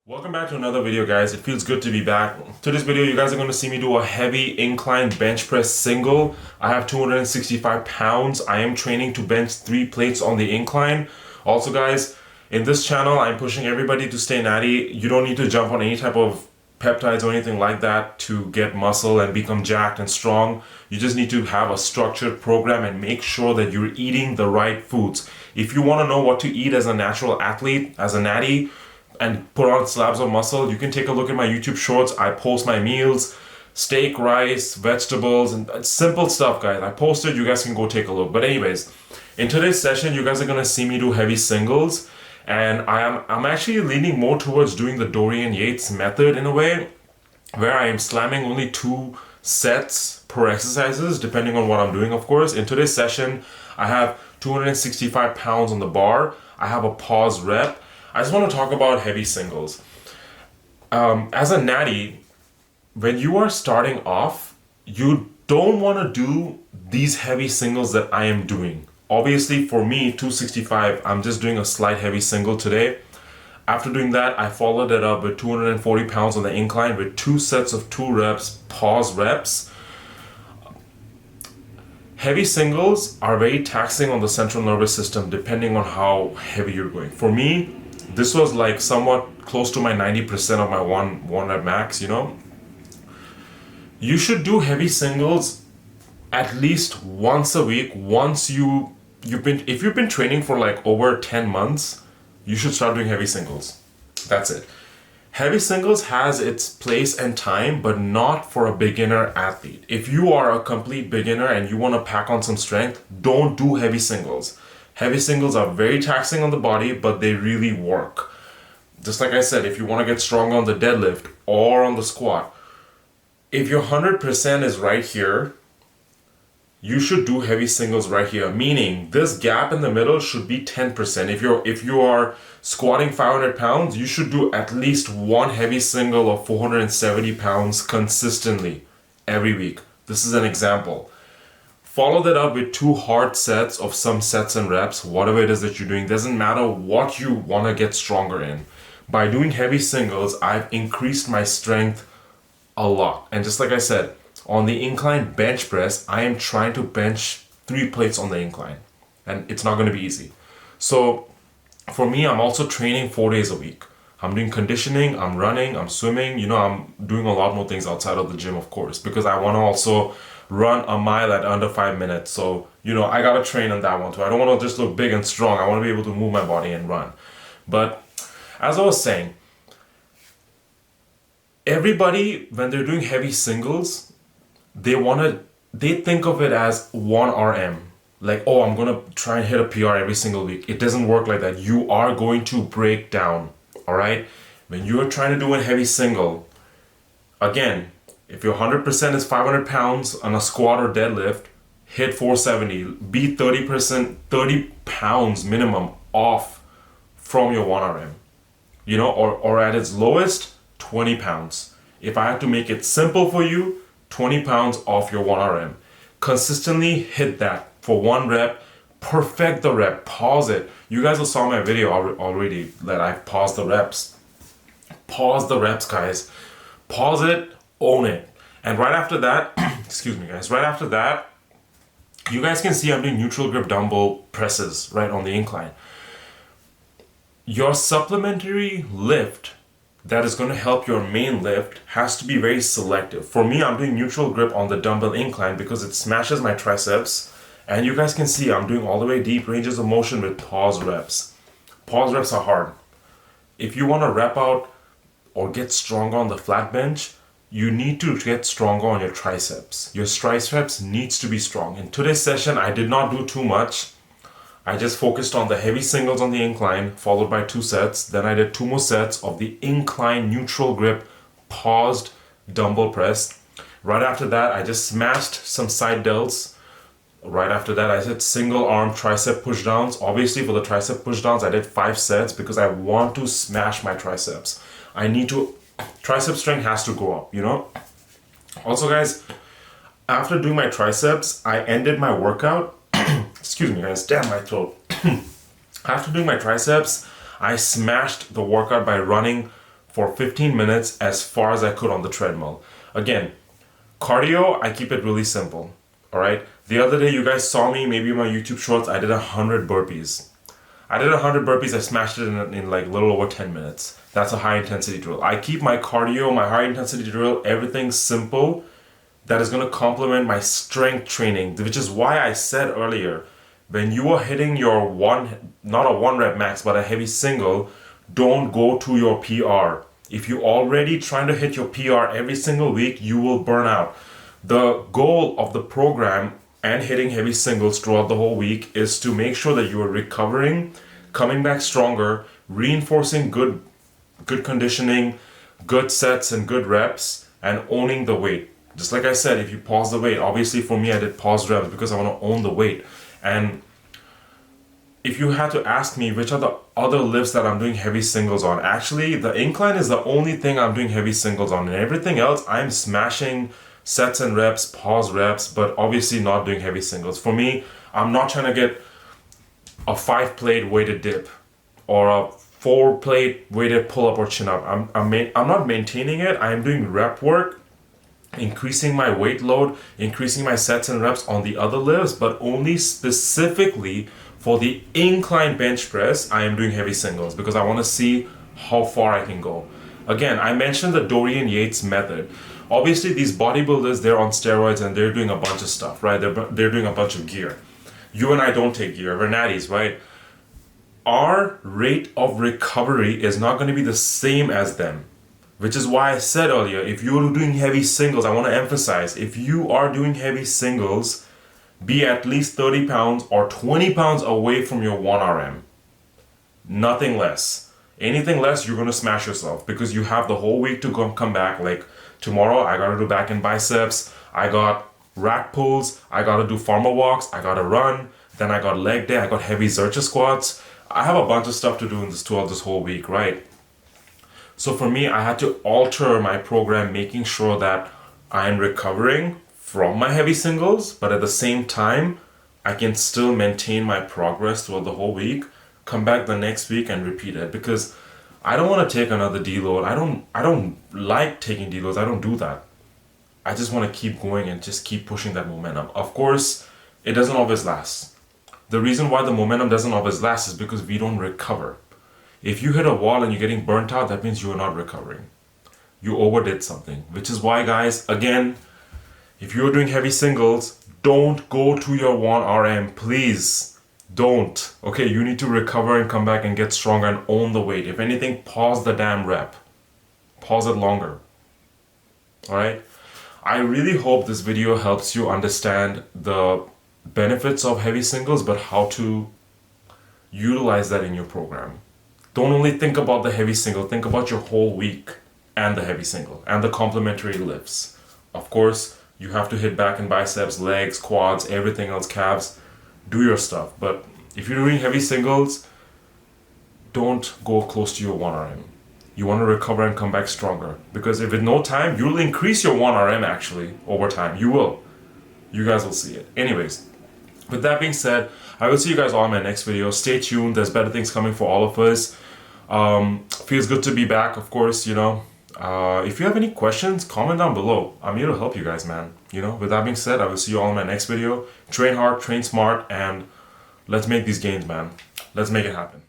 Welcome back to another video, guys. It feels good to be back. Today's video, you guys are going to see me do a heavy incline bench press single. I have 265 pounds. I am training to bench 3 plates on the incline. Also, guys, in this channel, I'm pushing everybody to stay natty. You don't need to jump on any type of peptides or anything like that to get muscle and become jacked and strong. You just need to have a structured program and make sure that you're eating the right foods. If you want to know what to eat as a natural athlete, as a natty, and put on slabs of muscle, you can take a look at my YouTube shorts. I post my meals, steak, rice, vegetables, and simple stuff, guys. I posted, you guys can go take a look. But anyways, in today's session, you guys are gonna see me do heavy singles, and I'm actually leaning more towards doing the Dorian Yates method in a way, where I am slamming only 2 sets per exercises, depending on what I'm doing, of course. In today's session, I have 265 pounds on the bar. I have a pause rep. I just want to talk about heavy singles. As a natty, when you are starting off, you don't want to do these heavy singles that I am doing. Obviously, for me, 265, I'm just doing a slight heavy single today. After doing that, I followed it up with 240 pounds on the incline with 2 sets of 2 reps, pause reps. Heavy singles are very taxing on the central nervous system depending on how heavy you're going. For me, this was like somewhat close to my 90% of my one rep max, you know. You should do heavy singles at least once a week. If you've been training for like over 10 months, you should start doing heavy singles. That's it. Heavy singles has its place and time, but not for a beginner athlete. If you are a complete beginner and you want to pack on some strength, don't do heavy singles. Heavy singles are very taxing on the body, but they really work. Just like I said, if you want to get stronger on the deadlift or on the squat, if your 100% is right here, you should do heavy singles right here. Meaning, this gap in the middle should be 10%. If you are squatting 500 pounds, you should do at least one heavy single of 470 pounds consistently every week. This is an example. Follow that up with 2 hard sets of some sets and reps, whatever it is that you're doing. Doesn't matter what you want to get stronger in. By doing heavy singles, I've increased my strength a lot. And just like I said, on the incline bench press, I am trying to bench 3 plates on the incline. And it's not going to be easy. So for me, I'm also training 4 days a week. I'm doing conditioning, I'm running, I'm swimming. You know, I'm doing a lot more things outside of the gym, of course, because I want to also run a mile at under 5 minutes. So, you know, I gotta train on that one too. I don't want to just look big and strong. I want to be able to move my body and run. But as I was saying, everybody, when they're doing heavy singles, they think of it as 1 RM. Like, oh, I'm gonna try and hit a PR every single week. It doesn't work like that. You are going to break down. All right? When you're trying to do a heavy single, again, if your 100% is 500 pounds on a squat or deadlift, hit 470. Be 30 pounds minimum off from your 1 RM. You know, or at its lowest, 20 pounds. If I have to make it simple for you, 20 pounds off your 1 RM. Consistently hit that for 1 rep. Perfect the rep. Pause it. You guys saw my video already that I paused the reps. Pause the reps, guys. Pause it. Own it. And right after that, excuse me guys, right after that, you guys can see I'm doing neutral grip dumbbell presses right on the incline. Your supplementary lift that is going to help your main lift has to be very selective. For me, I'm doing neutral grip on the dumbbell incline because it smashes my triceps, and you guys can see I'm doing all the way deep ranges of motion with pause reps. Pause reps are hard. If you want to rep out or get stronger on the flat bench, you need to get stronger on your triceps. Your triceps needs to be strong. In today's session, I did not do too much. I just focused on the heavy singles on the incline, followed by 2 sets. Then I did 2 more sets of the incline neutral grip paused dumbbell press. Right after that, I just smashed some side delts. Right after that, I did single arm tricep push downs. Obviously, for the tricep push downs, I did 5 sets because I want to smash my triceps. Tricep strength has to go up, you know? Also, guys, after doing my triceps, I ended my workout. Excuse me, guys. Damn, my throat. After doing my triceps, I smashed the workout by running for 15 minutes as far as I could on the treadmill. Again, cardio, I keep it really simple. All right. The other day, you guys saw me, maybe in my YouTube shorts, I did 100 burpees. I did 100 burpees. I smashed it in like a little over 10 minutes. That's a high intensity drill. I keep my cardio, my high intensity drill, everything simple that is going to complement my strength training, which is why I said earlier, when you are hitting your not a 1 rep max, but a heavy single, don't go to your PR. If you're already trying to hit your PR every single week, you will burn out. The goal of the program and hitting heavy singles throughout the whole week is to make sure that you are recovering, coming back stronger, reinforcing good conditioning, good sets and good reps, and owning the weight. Just like I said, if you pause the weight, obviously for me I did pause reps because I want to own the weight. And if you had to ask me which are the other lifts that I'm doing heavy singles on, actually the incline is the only thing I'm doing heavy singles on, and everything else I'm smashing sets and reps, pause reps, but obviously not doing heavy singles. For me, I'm not trying to get a 5-plate weighted dip or a 4-plate weighted pull-up or chin-up. I'm not maintaining it. I'm doing rep work, increasing my weight load, increasing my sets and reps on the other lifts, but only specifically for the incline bench press, I am doing heavy singles because I want to see how far I can go. Again, I mentioned the Dorian Yates method. Obviously, these bodybuilders, they're on steroids and they're doing a bunch of stuff, right? They're doing a bunch of gear. You and I don't take gear. We're natties, right? Our rate of recovery is not going to be the same as them, which is why I said earlier, if you're doing heavy singles, I want to emphasize, if you are doing heavy singles, be at least 30 pounds or 20 pounds away from your 1RM. Nothing less. Anything less, you're going to smash yourself because you have the whole week to come back. Like tomorrow, I got to do back and biceps. I got rack pulls. I got to do farmer walks. I got to run. Then I got leg day. I got heavy Zercher squats. I have a bunch of stuff to do throughout this whole week, right? So for me, I had to alter my program, making sure that I'm recovering from my heavy singles, but at the same time, I can still maintain my progress throughout the whole week, come back the next week and repeat it, because I don't want to take another deload. I don't like taking deloads. I don't do that. I just want to keep going and just keep pushing that momentum. Of course, it doesn't always last. The reason why the momentum doesn't always last is because we don't recover. If you hit a wall and you're getting burnt out, that means you are not recovering. You overdid something, which is why, guys, again, if you're doing heavy singles, don't go to your 1RM, please. Don't. Okay, you need to recover and come back and get stronger and own the weight. If anything, pause the damn rep. Pause it longer. Alright? I really hope this video helps you understand the benefits of heavy singles, but how to utilize that in your program. Don't only think about the heavy single, think about your whole week and the heavy single and the complementary lifts. Of course, you have to hit back and biceps, legs, quads, everything else, calves. Do your stuff. But if you're doing heavy singles, don't go close to your 1RM. You want to recover and come back stronger. Because if with no time, you'll increase your 1RM actually over time. You will. You guys will see it. Anyways, with that being said, I will see you guys all in my next video. Stay tuned. There's better things coming for all of us. Feels good to be back, of course, you know. If you have any questions, comment down below. I'm here to help you guys, man. You know, with that being said, I will see you all in my next video. Train hard, train smart, and let's make these gains, man. Let's make it happen.